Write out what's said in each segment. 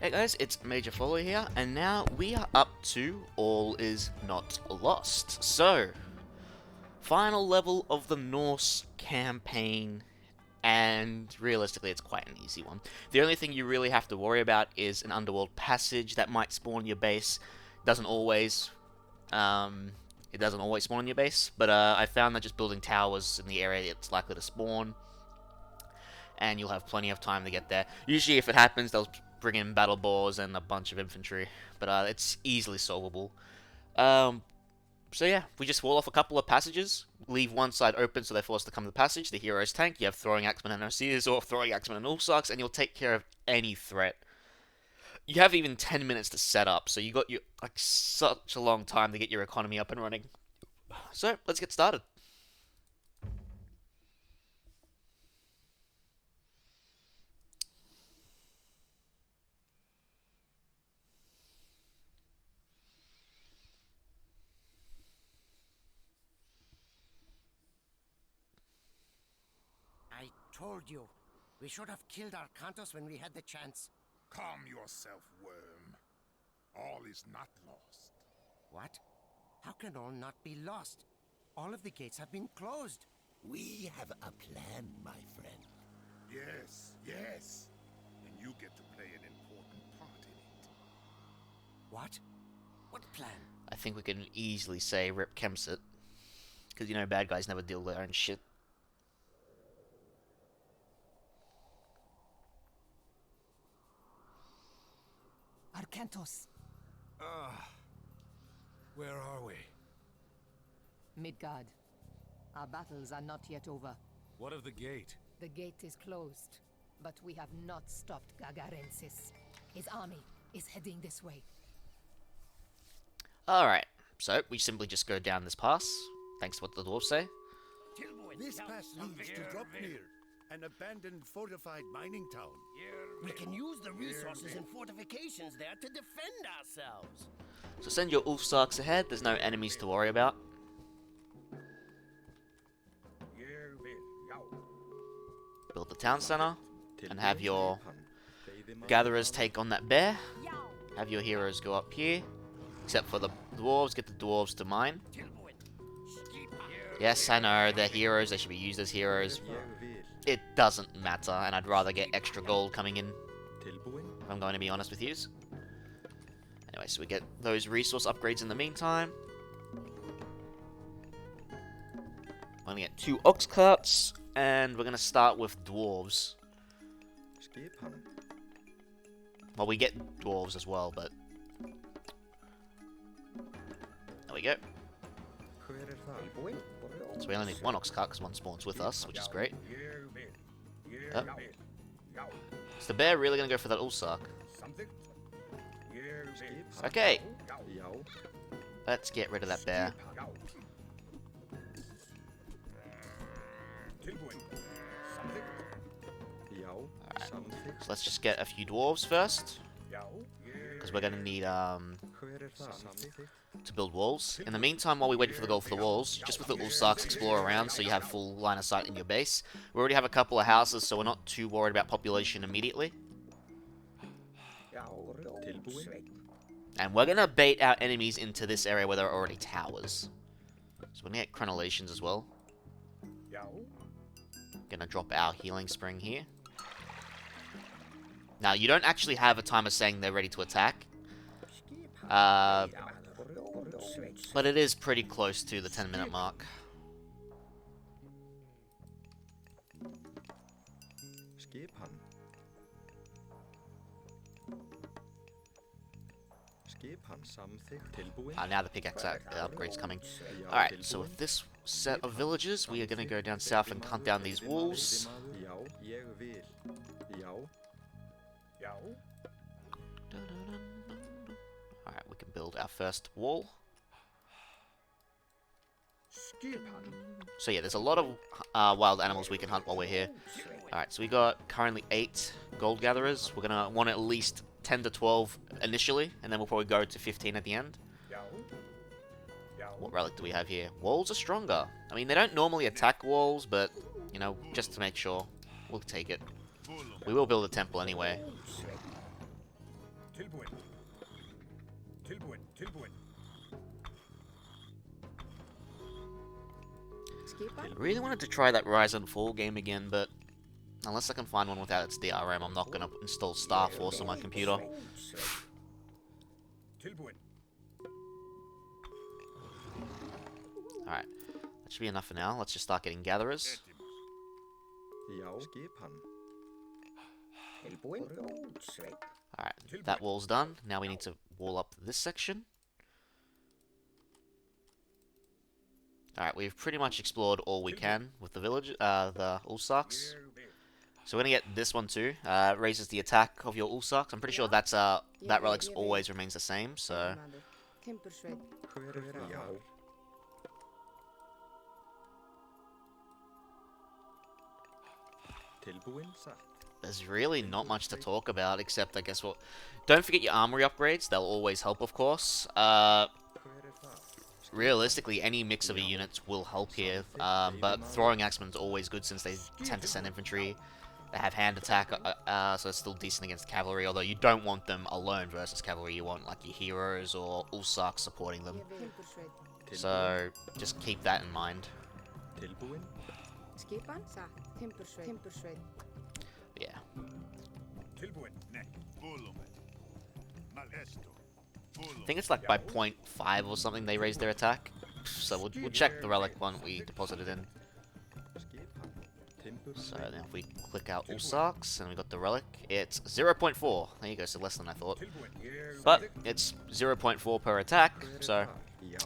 Hey guys, it's Major Follow here, and now we are up to All Is Not Lost. So, final level of the Norse campaign, and realistically it's quite an easy one. The only thing you really have to worry about is an underworld passage that might spawn your base. Doesn't always. It doesn't always spawn on your base, but I found that just building towers in the area it's likely to spawn, and you'll have plenty of time to get there. Usually if it happens, they'll bring in battle boars and a bunch of infantry, but it's easily solvable. So yeah, we just wall off a couple of passages, leave one side open so they're forced to come to the passage. The heroes tank, you have throwing axemen and overseers, or throwing axemen and Ulfsarks, and you'll take care of any threat. You have even 10 minutes to set up, so you got such a long time to get your economy up and running. So let's get started. I told you. We should have killed our Kantos when we had the chance. Calm yourself, worm. All is not lost. What? How can all not be lost? All of the gates have been closed. We have a plan, my friend. Yes. And you get to play an important part in it. What? What plan? I think we can easily say Rip Kemsit, because you know bad guys never deal with their own shit. Arkantos. Where are we? Midgard. Our battles are not yet over. What of the gate? The gate is closed, but we have not stopped Gagarensis. His army is heading this way. Alright, so we simply just go down this pass, thanks to what the dwarves say. This pass leads to Dropnir, an abandoned fortified mining town. We can use the resources and fortifications there to defend ourselves. So send your Ulfsarks ahead, there's no enemies to worry about. Build the town center, and have your gatherers take on that bear. Have your heroes go up here, except for the dwarves, get the dwarves to mine. Yes, I know, they're heroes, they should be used as heroes. It doesn't matter, and I'd rather get extra gold coming in, if I'm going to be honest with you. Anyway, so we get those resource upgrades in the meantime. We're going to get 2 ox carts, and we're going to start with dwarves. Well, we get dwarves as well, but... There we go. So we only need 1 ox cart because 1 spawns with us, which is great. Oh. Is the bear really going to go for that Ulfsark? Okay. Let's get rid of that bear. Alright, so let's just get a few dwarves first, because we're going to need to build walls. In the meantime, while we wait for the gold for the walls, just with the Ulfsarks, explore around so you have full line of sight in your base. We already have a couple of houses, so we're not too worried about population immediately. And we're going to bait our enemies into this area where there are already towers. So we're going to get crenellations as well. Going to drop our healing spring here. Now, you don't actually have a timer saying they're ready to attack. But it is pretty close to the 10-minute mark. Now the pickaxe upgrade's coming. Alright, so with this set of villages, we are going to go down south and hunt down these wolves. Alright, we can build our first wall. So yeah, there's a lot of wild animals we can hunt while we're here. Alright, so we got currently 8 gold gatherers. We're going to want at least 10 to 12 initially, and then we'll probably go to 15 at the end. What relic do we have here? Walls are stronger. I mean, they don't normally attack walls, but, you know, just to make sure, we'll take it. We will build a temple anyway. Tilbúin. Tilbúin. Tilbúin. Skipan? I really wanted to try that Rise and Fall game again, but unless I can find one without its DRM, I'm not going to install Star Force on my computer. Tilbúin. Alright, that should be enough for now. Let's just start getting gatherers. Já, skipan. Tilbúin. Alright, that wall's done. Now we need to wall up this section. Alright, we've pretty much explored all we can with the village, the Ulfsarks. So we're gonna get this one too. Raises the attack of your Ulfsarks. I'm pretty sure that's that relic's always remains the same. So Hver það? Já. Tilbúin, satt. there's really not much to talk about except I guess what. Don't forget your armory upgrades. They'll always help, of course. Hver það? Realistically, any mix of the units will help here. But throwing axemen's always good since they tend to send infantry. They have hand attack, so it's still decent against cavalry, although you don't want them alone versus cavalry. You want like your heroes or Ulfsark supporting them. So just keep that in mind. Tilbúin. Skipan? Satt. Timbersveit. Yeah. Tilbúin. Ne. I think it's like by 0.5 or something they raise their attack. So we'll check the relic one we deposited in. Skipan. So then if we click out Ulfsarks and we got the relic, it's 0.4. There you go, so less than I thought. But it's 0.4 per attack, so Já.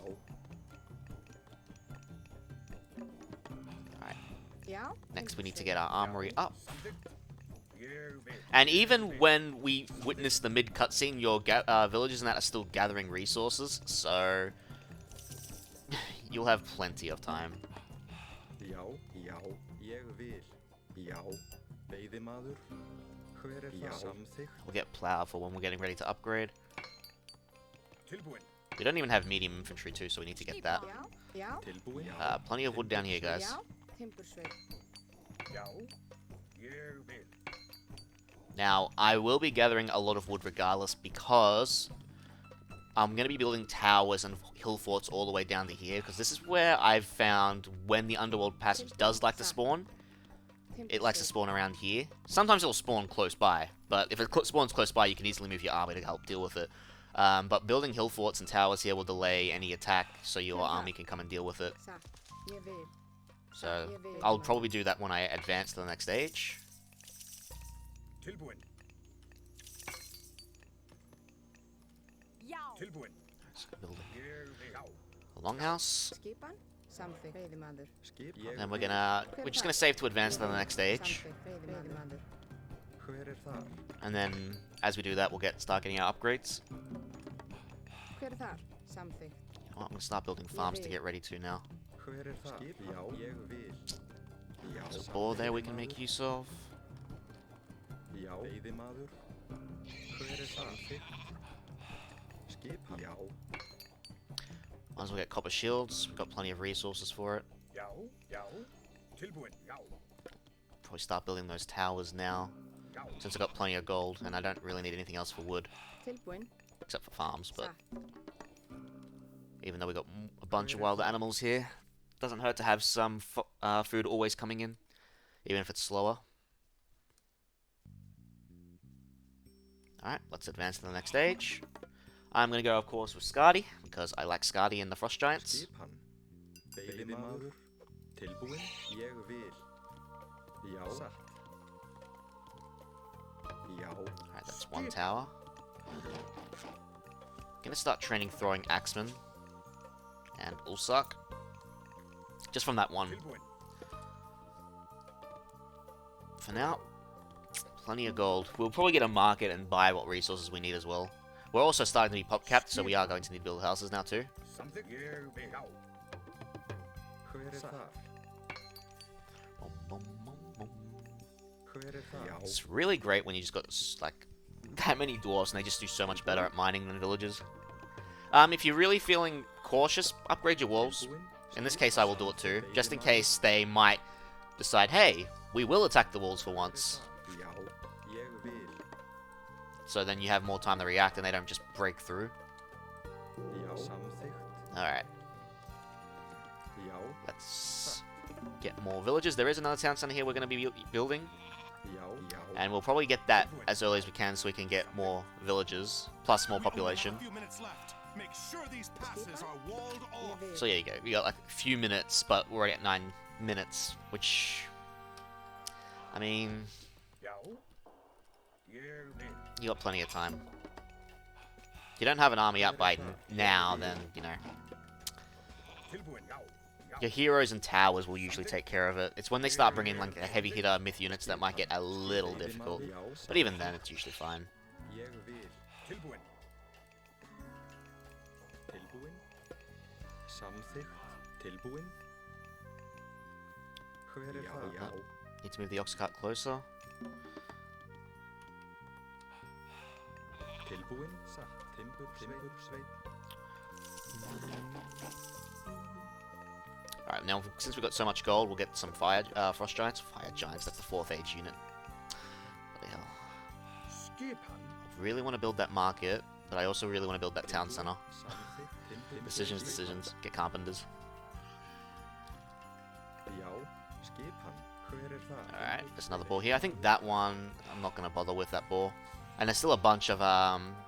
Já? next we need to get our armory up. And even when we witness the mid cutscene, your villagers and that are still gathering resources, so you'll have plenty of time. Já, já, ég vil. Já, veiðimaður. Hver það? Samþykkt. We'll get plow for when we're getting ready to upgrade. Tilbúin. We don't even have medium infantry too, so we need to get that. Já? Tilbúin. Plenty of wood down here, guys. Já? Timbersveit. Já. Ég vil. Now, I will be gathering a lot of wood regardless because I'm going to be building towers and hill forts all the way down to here because this is where I've found when the underworld passage does like to spawn, it likes to spawn around here. Sometimes it'll spawn close by, but if it spawns close by, you can easily move your army to help deal with it. But building hill forts and towers here will delay any attack so your army can come and deal with it. Satt. Ég vil. So I'll probably do that when I advance to the next stage. Tilbúin. Tilbúin. So building Ég vil. Já. a longhouse. Skipan? Samþykkt. Veiðimaður. Skip. And we're just gonna save to advance to the next stage. Samþykkt. Veiðimaður. Hver það? And then as we do that we'll start getting our upgrades. Hver þar? Samþykkt. You know what, I'm gonna start building farms to get ready to now. Hver það? Skip. Já, ég vil. Já, There's a boar there we can make use of. Já, veiðimaður. Hver það? Samþykkt. Skip. Já. Might as well get copper shields. We've got plenty of resources for it. Já. Já. Tilbúin. Já. Probably start building those towers now. Já. Since I've got plenty of gold and I don't really need anything else for wood. Tilbúin. Except for farms, but Satt. even though we got a bunch of wild animals here, doesn't hurt to have some food always coming in, even if it's slower. Alright, let's advance to the next stage. I'm going to go, of course, with Skadi, because I like Skadi and the Frost Giants. Skipan. Veiðimaður. Tilbúin. Ég vil. Já. Satt. Já. Alright, that's one tower. Gonna start training throwing axemen and Ulfsark. Just from that one. Tilbúin. For now, plenty of gold. We'll probably get a market and buy what resources we need as well. We're also starting to be pop capped, so we are going to need to build houses now too. Samþykkt. Ég vil. Já. Hver það? Hver það? Já. It's really great when you just got like that many dwarves and they just do so much better at mining than villagers. If you're really feeling cautious, upgrade your walls. In this case, I will do it too, just in case they might decide, hey, we will attack the walls for once. Já. Ég vil. so then you have more time to react and they don't just break through. Já. Samþykkt. Alright, Já. let's get more villages. There is another town center here we're going to be building, Já. Já. and we'll probably get that as early as we can so we can get more villages, plus more population. We only have a few minutes left. Make sure these passes are walled off. So yeah, you go. We got like a few minutes, but we're already at 9 minutes, which, I mean, you got plenty of time. If you don't have an army up by now, then, you know, your heroes and towers will usually take care of it. It's when they start bringing like a heavy hitter myth units that might get a little difficult. But even then, it's usually fine. Ég vil. Tilbúin. Tilbúin. Samþykkt. Tilbúin. Hver það? Já. Need to move the ox cart closer. Tilbúin. Satt. Timbur sveit. Alright, now since we've got so much gold, we'll get some frost giants. Fire giants, that's the 4th age unit. What the hell? Skipan. I really want to build that market, but I also really want to build that town center. Decisions, decisions. Get carpenters. Já. Skipan. Hver það? Alright, there's another boar here. I think that one, I'm not going to bother with that boar. And there's still a bunch of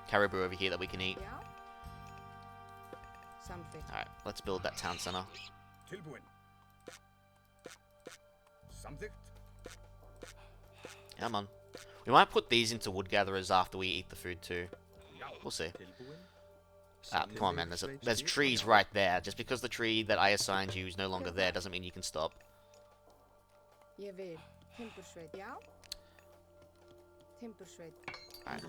caribou over here that we can eat. Alright, let's build that town center. Tilbúin. Samþykkt. Come on. We might put these into wood gatherers after we eat the food too. We'll see. Tilbúin. Come on, man. There's trees right there. Just because the tree that I assigned you is no longer there doesn't mean you can stop. Ég vil. Timbursveit, já. Timbursveit. Alright.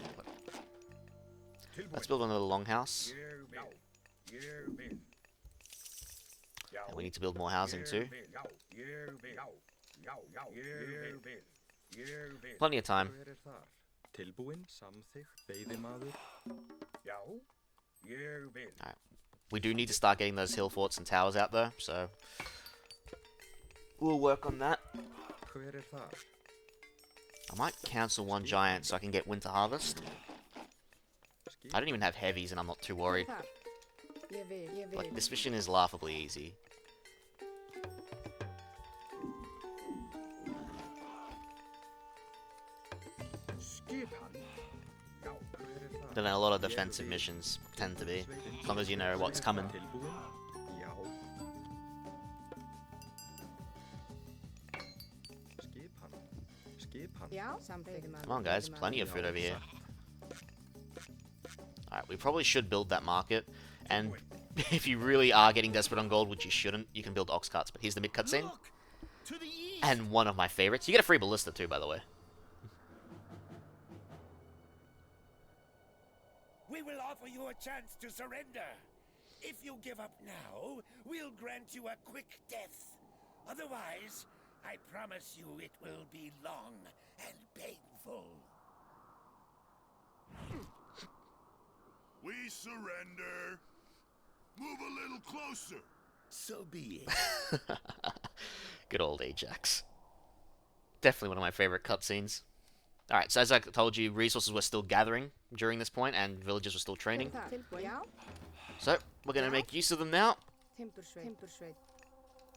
Let's build another longhouse. And we need to build more housing too. Plenty of time. Hver þar? Tilbúin. Samþykkt. Veiðimaður. Já. Ég vil. Alright. We do need to start getting those hill forts and towers out though, so we'll work on that. Hver þar? I might cancel one giant so I can get winter harvest. I don't even have heavies and I'm not too worried. Ég vil. Like, this mission is laughably easy. Skipan. Já. Hver það? Then a lot of defensive missions tend to be, as long as you know what's coming. Tilbúin. Já. Skipan. Skipan. Já, samþykkt. Come on guys, plenty of food over here. Alright, we probably should build that market, and if you really are getting desperate on gold, which you shouldn't, you can build ox carts, but here's the mid cutscene. Look! To the east! And one of my favorites. You get a free ballista too, by the way. We will offer you a chance to surrender. If you give up now, we'll grant you a quick death. Otherwise, I promise you it will be long and painful. We surrender. Move a little closer. So be it. Good old Ajax. Definitely one of my favorite cutscenes. Alright, so as I told you, resources were still gathering during this point, and villagers were still training. Já. So, we're going to make use of them now. Timbursveit.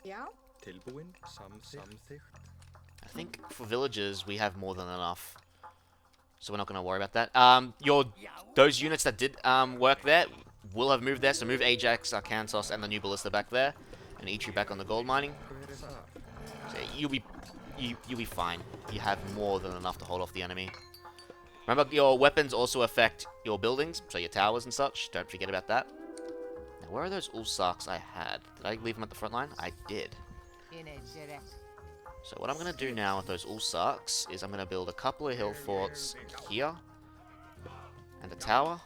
Já. Tilbúin. Samþykkt. I think for villagers, we have more than enough. So we're not going to worry about that. Those units that did work there will have moved there. So move Ajax, Arkantos, and the new ballista back there, and eat you back on the gold mining. Hver þar? So you'll be fine. You have more than enough to hold off the enemy. Remember, your weapons also affect your buildings, so your towers and such. Don't forget about that. Now, where are those Ulfsarks I had? Did I leave them at the front line? I did. So what I'm going to do now with those Ulfsarks is I'm going to build a couple of hill forts here, and a tower.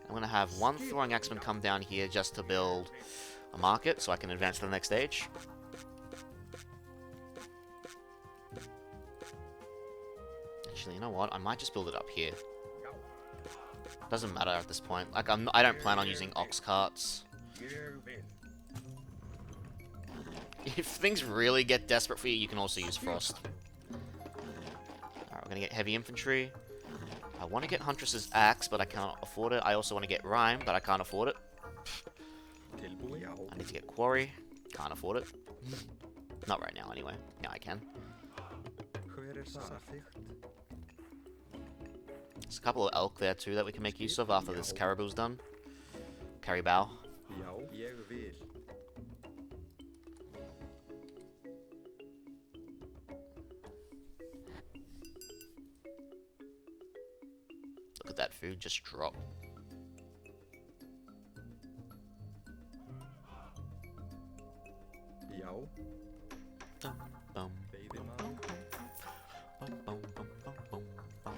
I'm going to have one throwing axeman come down here just to build a market so I can advance to the next stage. Actually, you know what? I might just build it up here. Doesn't matter at this point. Like, I don't plan on using ox carts. If things really get desperate for you, you can also use frost. Alright, we're gonna get heavy infantry. I want to get Huntress's axe, but I cannot afford it. I also want to get Rhyme, but I can't afford it. Tilbúin. Já. I need to get Quarry. Can't afford it. Not right now, anyway. Now I can. Hver samþykkt? There's a couple of elk there too that we can make use of after this caribou's done. Caribou. Já, ég vil. Look at that food just drop. Já. Dum, bum, Veiðimaður. bum, bum, bum, bum, bum, bum.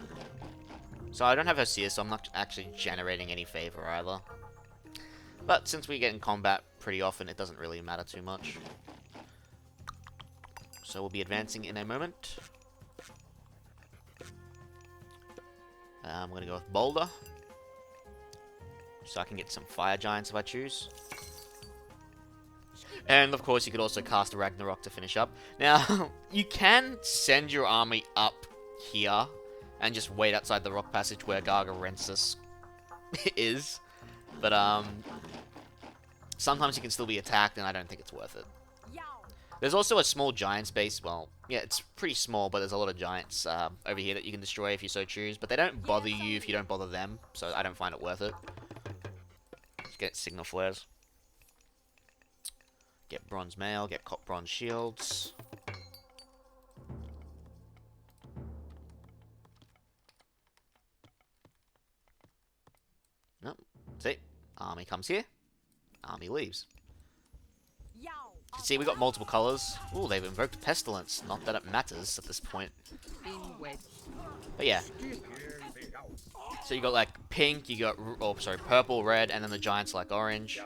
So I don't have Hosea, so I'm not actually generating any favor either. But since we get in combat pretty often, it doesn't really matter too much. So we'll be advancing in a moment. I'm going to go with Boulder. So I can get some Fire Giants if I choose. And of course you could also cast Ragnarok to finish up. Now, you can send your army up here and just wait outside the rock passage where Gargarensis is. But sometimes you can still be attacked and I don't think it's worth it. There's also a small giant space. Well, yeah, it's pretty small, but there's a lot of giants over here that you can destroy if you so choose. But they don't bother you if you don't bother them, so I don't find it worth it. Let's get signal flares. Get bronze mail, get bronze shields. Nope. See? Army comes here. Army leaves. See, we got multiple colors. Ooh, they've invoked pestilence. Not that it matters at this point. But yeah. So you got like pink, you got purple, red, and then the giants like orange.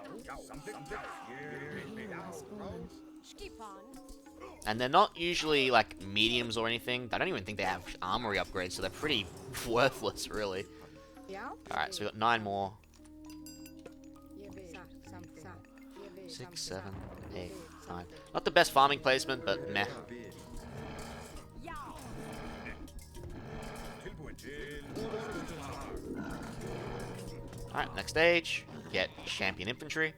And they're not usually like mediums or anything. I don't even think they have armory upgrades, so they're pretty worthless, really. Já. Alright, so we got 9 more. Ég vil. Samþykkt. Ég vil. 6, 7, 8, 9. Not the best farming placement, but meh. Alright, next stage. Get champion infantry.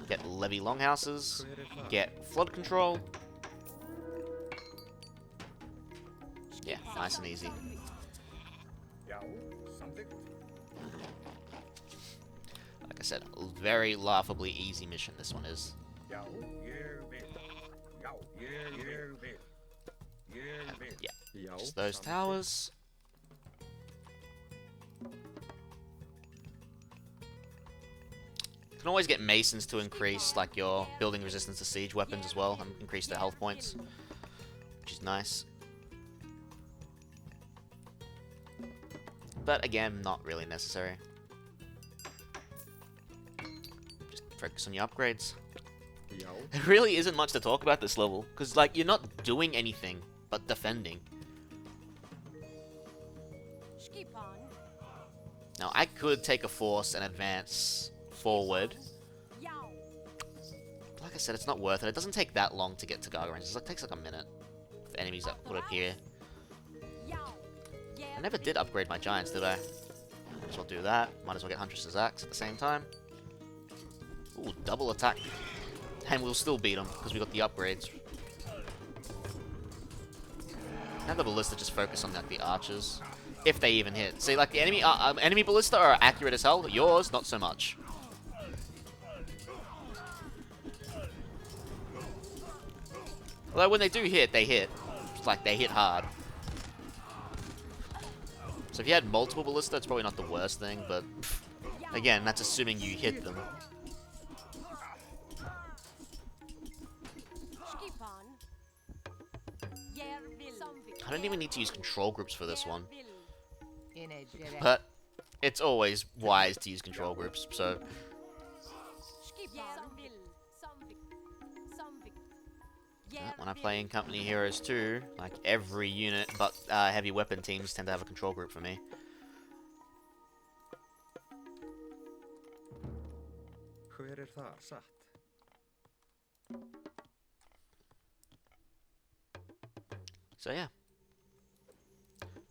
Get levy longhouses. Get flood control. Yeah, nice and easy. Já, samþykkt. Like I said, very laughably easy mission this one is. Já, ég vil. Já, ég vil. Ég vil. Yeah, Já. just those towers. You can always get masons to increase like your building resistance to siege weapons as well and increase their health points, which is nice. But again, not really necessary. Just focus on your upgrades. Já. There really isn't much to talk about this level, because like you're not doing anything but defending. Now I could take a force and advance forward. Like I said, it's not worth it. It doesn't take that long to get to Gargarensis. It takes like a minute for enemies that would appear. I never did upgrade my giants, did I? Might as well do that. Might as well get Huntress's axe at the same time. Ooh, double attack. And we'll still beat them, because we got the upgrades. Now the ballista just focus on like, the archers. If they even hit. See, like the enemy ballista are accurate as hell. Yours, not so much. Although when they do hit, they hit. It's like they hit hard. So if you had multiple ballista, it's probably not the worst thing, but again, that's assuming you hit them. I don't even need to use control groups for this one. But it's always wise to use control groups, so... Yeah, when I play in Company Heroes 2, like every unit but heavy weapon teams tend to have a control group for me. Hver það satt? So yeah.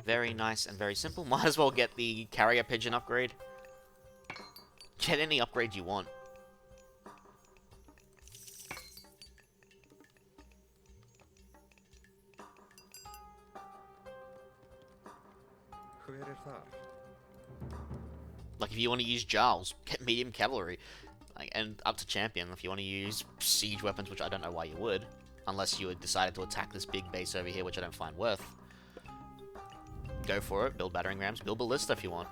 Very nice and very simple. Might as well get the carrier pigeon upgrade. Get any upgrade you want. Hver þar? Like if you want to use Jarls, get medium cavalry. Like, and up to champion if you want to use siege weapons, which I don't know why you would. Unless you had decided to attack this big base over here, which I don't find worth. Go for it. Build battering rams. Build ballista if you want.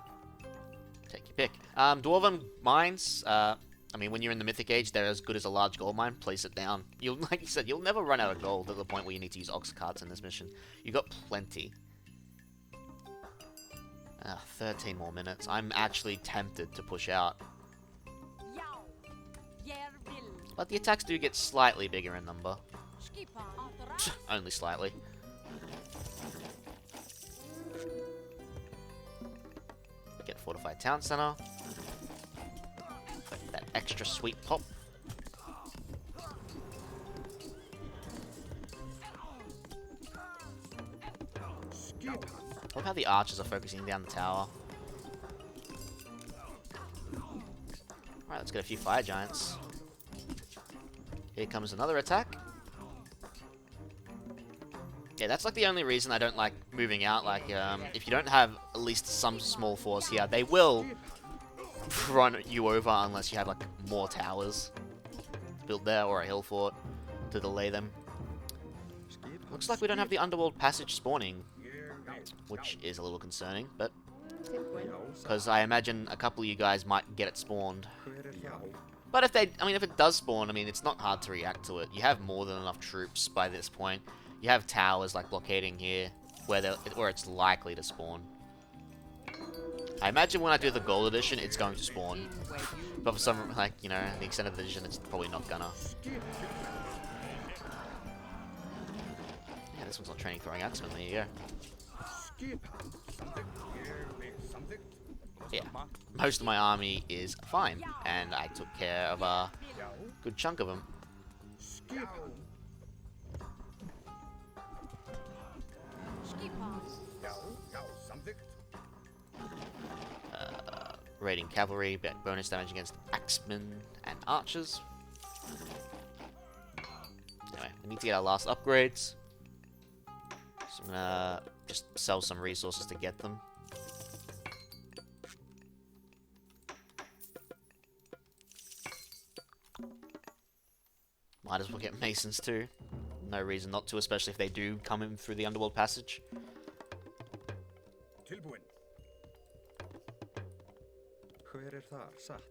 Take your pick. Dwarven mines. I mean, when you're in the Mythic Age, they're as good as a large gold mine. Place it down. You'll, like you said, you'll never run out of gold at the point where you need to use ox carts in this mission. You got plenty. 13 more minutes. I'm actually tempted to push out. But the attacks do get slightly bigger in number. Only slightly. Get fortified town center. That extra sweet pop. I love how the archers are focusing down the tower. Alright, let's get a few fire giants. Here comes another attack. Yeah, that's like the only reason I don't like moving out. Like, if you don't have at least some small force here, they will run you over unless you have like more towers built there or a hill fort to delay them. Looks like we don't have the underworld passage spawning, which is a little concerning, but because I imagine a couple of you guys might get it spawned. But if they, I mean, if it does spawn, I mean, it's not hard to react to it. You have more than enough troops by this point. You have towers like blockading here, where it's likely to spawn. I imagine when I do the gold edition, it's going to spawn. But for some, like, you know, the extended edition, it's probably not gonna. Yeah, this one's not training throwing axemen. There you go. Yeah, most of my army is fine, and I took care of a good chunk of them. Raiding cavalry, bonus damage against axemen and archers. Anyway, we need to get our last upgrades. So I'm gonna just sell some resources to get them. Might as well get masons too. No reason not to, especially if they do come in through the underworld passage. Hver þar? Satt.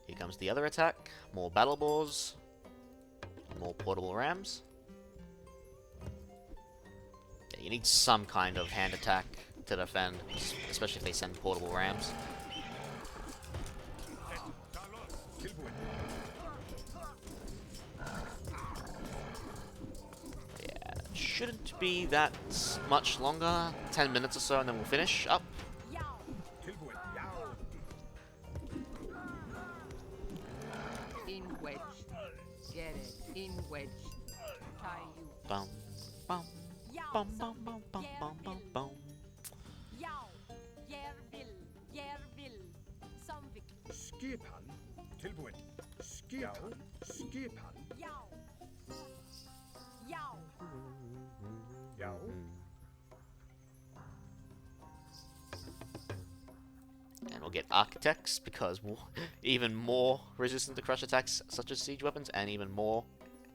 Here comes the other attack. More battle boars. More portable rams. Yeah, you need some kind of hand attack to defend, especially if they send portable rams. Yeah, shouldn't be that much longer. 10 minutes or so and then we'll finish up. In wedge. Get it. In wedge. Tie you. Bum, bum, bum, bum, bum, bum, bum, bum, bum. Skipan. Tilbúin. Skipan. Skipan. Já. And we'll get architects because even more resistant to crush attacks such as siege weapons and even more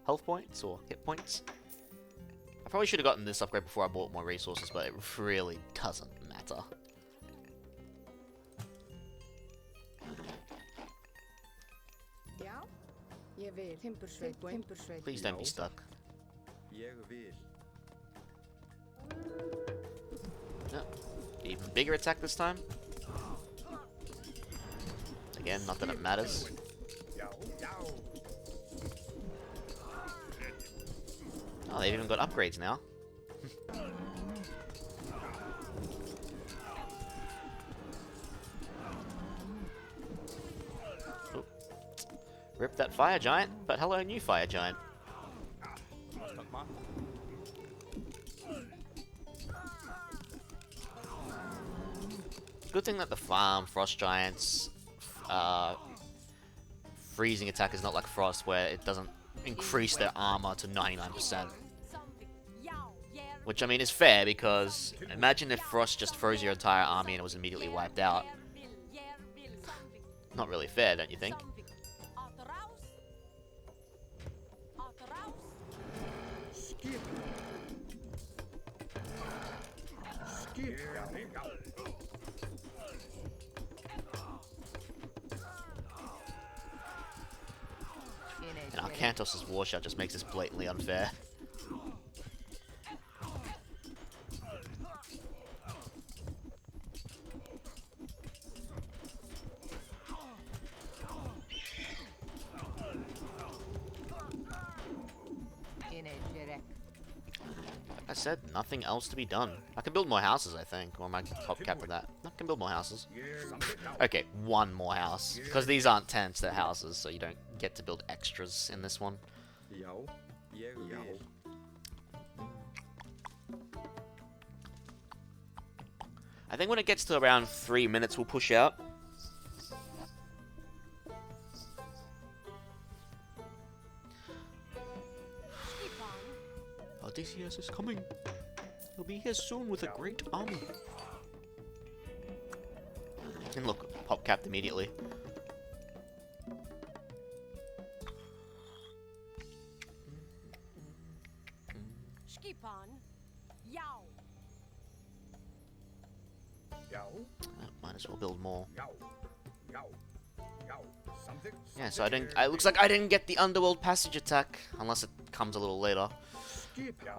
health points or hit points. I probably should have gotten this upgrade before I bought more resources, but it really doesn't matter. Ég vil. Timbursveit, timbursveit. Please don't be stuck. Ég vil. No. Even bigger attack this time. Again, not that it matters. Oh, they've even got upgrades now. Rip that fire giant, but hello, new fire giant. Good thing that the farm frost giants freezing attack is not like frost, where it doesn't increase their armor to 99%. Which, I mean, is fair, because imagine if frost just froze your entire army and it was immediately wiped out. Not really fair, don't you think? And Arkantos' war shot just makes this blatantly unfair. Like I said, nothing else to be done. I can build more houses, I think. Or am I top cap with that? I can build more houses. Okay, one more house. Because these aren't tents, they're houses, so you don't get to build extras in this one. I think when it gets to around 3 minutes, we'll push out. Odysseus is coming. He'll be here soon with a great army. And look, pop capped immediately. Might as well build more. Yeah, so I didn't. It looks like I didn't get the underworld passage attack, unless it comes a little later.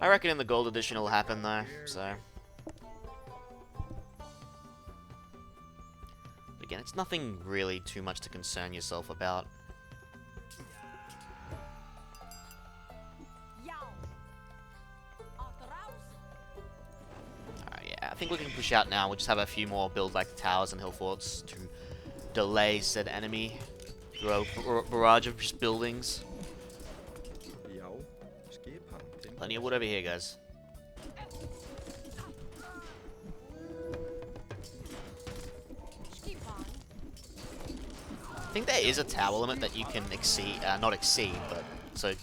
I reckon in the gold edition it'll happen though. So again, it's nothing really too much to concern yourself about. Yeah, I think we can push out now. We'll just have a few more build like towers and hill forts to delay said enemy through a barrage of just buildings. Plenty of wood over here, guys. I think there is a tower limit that you can exceed, not exceed, but so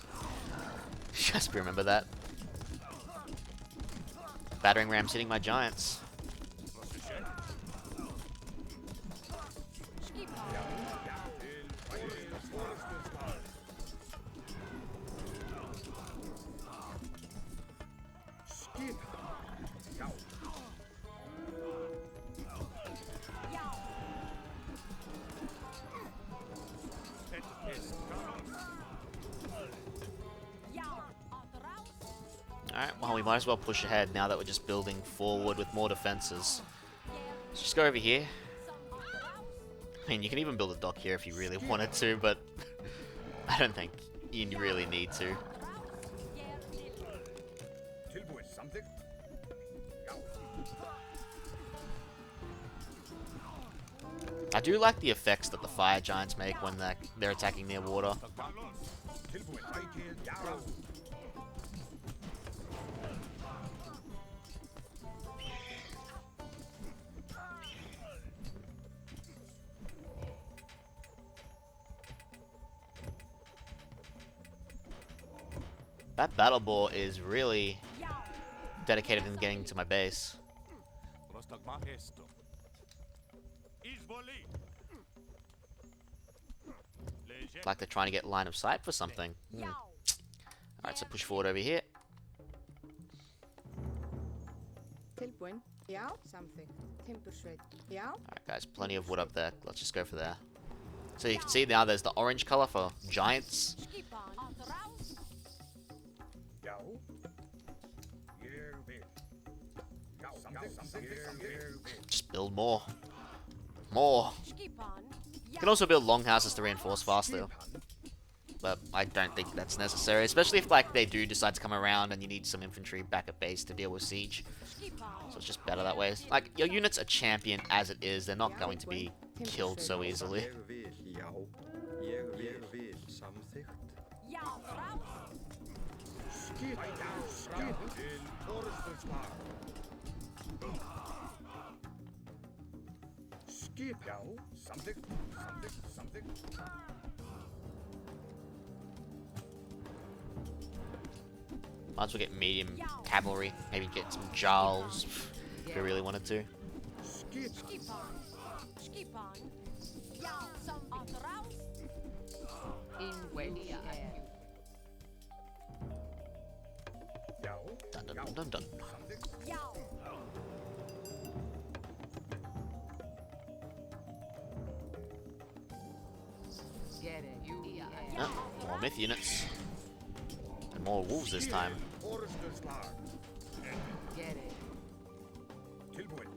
just remember that. Battering rams hitting my giants. Alright, well, we might as well push ahead now that we're just building forward with more defenses. Let's just go over here. I mean, you can even build a dock here if you really wanted to, but I don't think you really need to. I do like the effects that the fire giants make when they're attacking near water. That battle boar is really dedicated in getting to my base. Like they're trying to get line of sight for something. Alright, so push forward over here. Alright guys, plenty of wood up there. Let's just go for there. So you can see now there's the orange color for giants. Just build more. More. You can also build longhouses to reinforce faster. But I don't think that's necessary, especially if like they do decide to come around and you need some infantry back at base to deal with siege. So it's just better that way. Like, your units are champion as it is, they're not going to be killed so easily. Samþykkt. Skip til Ulfsark. Skip, já, samþykkt. Might as well get medium cavalry. Maybe get some Jarls if we really wanted to. Skip. In wedge. Já, Dun dun dun dun dun. samþykkt. Get it. You Oh, more myth units. And more wolves this time. Ulfsark. get it. Tilbúin.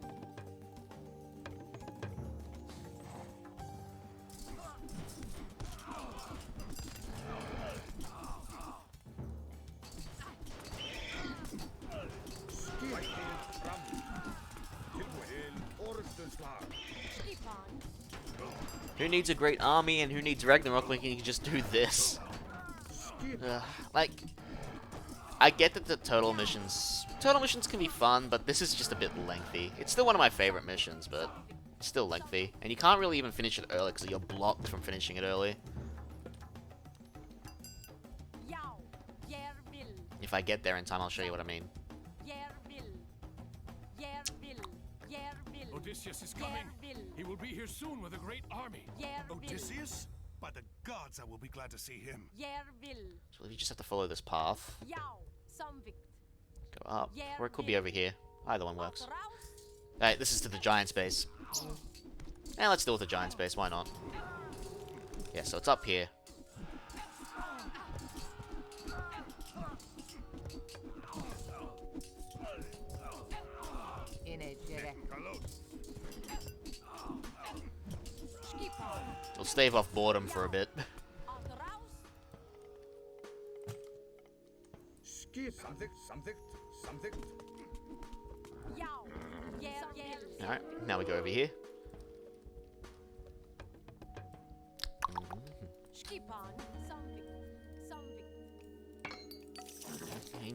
Who needs a great army and who needs Ragnarok when you can just do this? Like, I get that the total missions can be fun, but this is just a bit lengthy. It's still one of my favorite missions, but it's still lengthy. And you can't really even finish it early because you're blocked from finishing it early. If I get there in time, I'll show you what I mean. Odysseus is coming. He will be here soon with a great army. Odysseus? By the gods, I will be glad to see him. So you just have to follow this path. Go up. Or it could be over here. Either one works. Alright, this is to the giant space. Yeah, let's deal with the giant space. Why not? Yeah, so it's up here. In a direct. We'll stave off boredom for a bit. Skip. Samþykkt. Alright, now we go over here.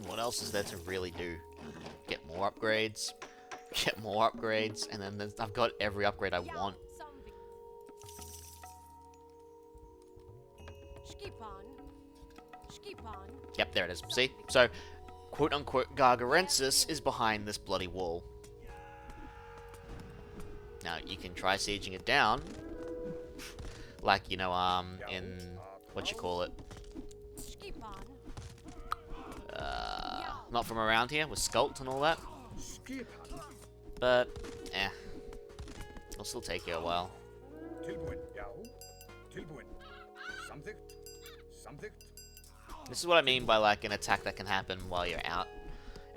What else is there to really do? Get more upgrades. Get more upgrades. And then I've got every upgrade I want. Yep, there it is. See? So, quote-unquote, Gargarensis is behind this bloody wall. Now, you can try sieging it down. Like, you know, in... what you call it? Not from around here, with Sculpt and all that. But, it'll still take you a while. Tilbúin, já. Tilbúin. Samþykkt. This is what I mean by, like, an attack that can happen while you're out.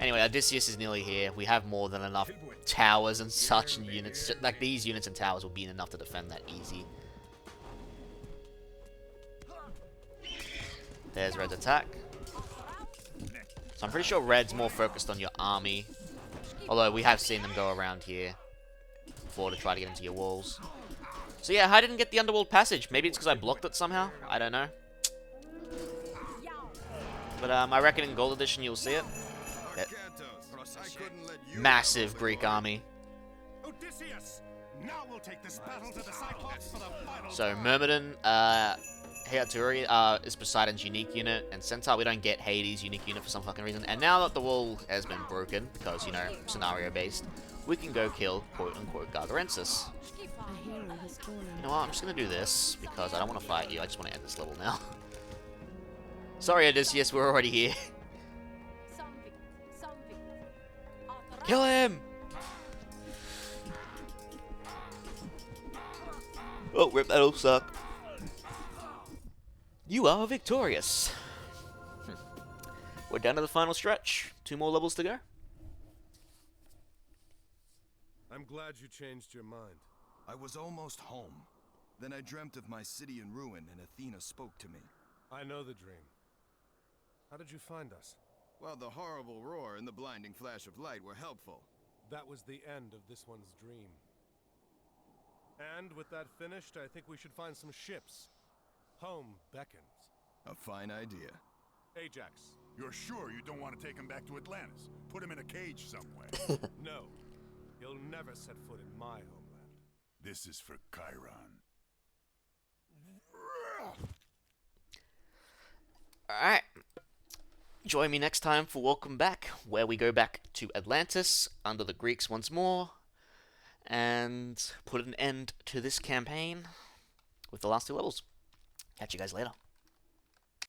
Anyway, Odysseus is nearly here. We have more than enough towers and such and units. Like, these units and towers will be enough to defend that easy. There's Red's attack. So I'm pretty sure Red's more focused on your army. Although, we have seen them go around here before to try to get into your walls. So yeah, I didn't get the Underworld passage. Maybe it's because I blocked it somehow. I don't know. But I reckon in Gold Edition you'll see it. Massive Greek army. Odysseus! Now we'll take this battle to the Cyclops for the final So time. Myrmidon, Heaturi is Poseidon's unique unit, and Centaur we don't get Hades' unique unit for some fucking reason. And now that the wall has been broken, because, you know, scenario based, we can go kill quote-unquote Gargarensis. A hero has fallen. You know what, I'm just gonna do this, because I don't want to fight you, I just want to end this level now. Sorry Odysseus, we're already here. Kill him! Oh, rip that Ulfsark. You are victorious. We're down to the final stretch. 2 more levels to go. I'm glad you changed your mind. I was almost home. Then I dreamt of my city in ruin, and Athena spoke to me. I know the dream. How did you find us? Well, the horrible roar and the blinding flash of light were helpful. That was the end of this one's dream. And with that finished, I think we should find some ships. Home beckons. A fine idea. Ajax. You're sure you don't want to take him back to Atlantis? Put him in a cage somewhere. No. He'll never set foot in my homeland. This is for Chiron. Alright. Join me next time for Welcome Back, where we go back to Atlantis, under the Greeks once more, and put an end to this campaign with the last 2 levels. Catch you guys later.